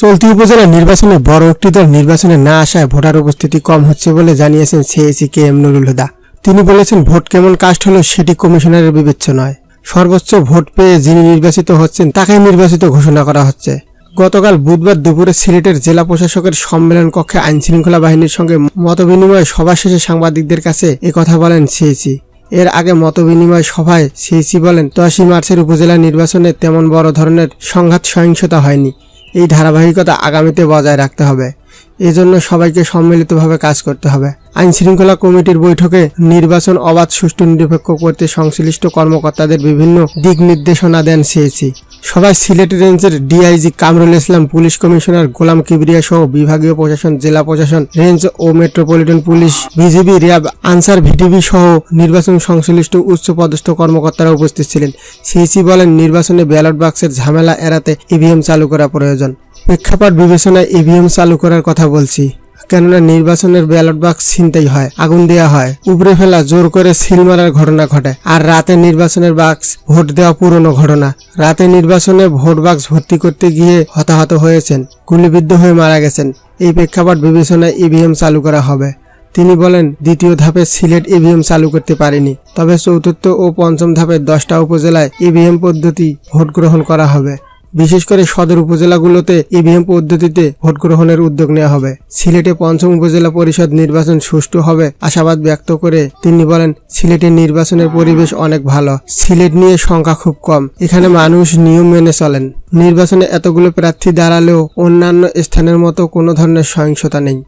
চলতি উপজেলা নির্বাচনে বড় একটি দল নির্বাচনে না আসায় ভোটার উপস্থিতি কম হচ্ছে বলে জানিয়েছেন CSE K M Nurul Huda. তিনি বলেছেন, ভোট কেমন কাস্ট হলো সেটি কমিশনারের বিবেচ্য নয়। সর্বোচ্চ ভোট পেয়ে যিনি নির্বাচিত হচ্ছেন তাকেই নির্বাচিত ঘোষণা করা হচ্ছে। গতকাল বুধবার দুপুরে সিলেটের জেলা প্রশাসকের সম্মেলন কক্ষে আইনশৃঙ্খলা বাহিনীর সঙ্গে মতবিনিময় সভা শেষে সাংবাদিকদের কাছে একথা বলেন সিএসি। এর আগে মতবিনিময় সভায় সিএসি বলেন, 10ই মার্চের উপজেলা নির্বাচনে তেমন বড় ধরনের সংঘাত সহিংসতা হয়নি। এই ধারাবাহিকতা আগামীতে বজায় রাখতে হবে। এজন্য সবাইকে সম্মিলিতভাবে কাজ করতে হবে। আইনশৃঙ্খলা কমিটির বৈঠকে নির্বাচন অবাধ, সুষ্ঠু, নিরপেক্ষ করতে সংশ্লিষ্ট কর্মকর্তাদের বিভিন্ন দিক নির্দেশনা দেন সিএসি। সভায় সিলেট রেঞ্জের DIG Kamrul Islam, police commissioner Golam Kibria সহ বিভাগীয় প্রশাসন, জেলা প্রশাসন, রেঞ্জ ও metropolitan police, BGB, RAB, Ansar, VTB সহ নির্বাচন সংশ্লিষ্ট উচ্চপদস্থ কর্মকর্তারা উপস্থিত ছিলেন। সিএসি বলেন, নির্বাচনে ব্যালট বাক্সের ঝামেলা এড়াতে ইভিএম চালু করা প্রয়োজন। প্রেক্ষাপট বিবেচনায় ইভিএম চালু করার কথা বলছি, কেননা নির্বাচনের ব্যালট বাক্স ছিনতাই হয়, আগুন দেওয়া হয়, উপড়ে ফেলা, জোর করে সিল মারার ঘটনা ঘটে। আর রাতে নির্বাচনের বাক্স ভোট দেওয়া পুরনো ঘটনা। রাতে নির্বাচনে ভোট বাক্স ভর্তি করতে গিয়ে হতাহত হয়েছেন, গুলিবিদ্ধ হয়ে মারা গেছেন। এই প্রেক্ষাপট বিবেচনায় ইভিএম চালু করা হবে। তিনি বলেন, দ্বিতীয় ধাপে সিলেট ইভিএম চালু করতে পারেনি, তবে চতুর্থ ও পঞ্চম ধাপে 10টা উপজেলায় ইভিএম পদ্ধতি ভোট গ্রহণ করা হবে। বিশেষ করে সদর উপজেলাগুলোতে ইভিএম পদ্ধতিতে ভোট গ্রহণের উদ্যোগ নেওয়া হবে। সিলেটে 5ম উপজেলা পরিষদ নির্বাচন সুষ্ঠু হবে আশাবাদ ব্যক্ত করে তিনি বলেন, সিলেটের নির্বাচনের পরিবেশ অনেক ভালো। সিলেট নিয়ে সংখ্যা খুব কম, এখানে মানুষ নিয়ম মেনে চলেন। নির্বাচনে এতগুলো প্রার্থী দাঁড়ালেও অন্যান্য স্থানের মতো কোনো ধরনের সহিংসতা নেই।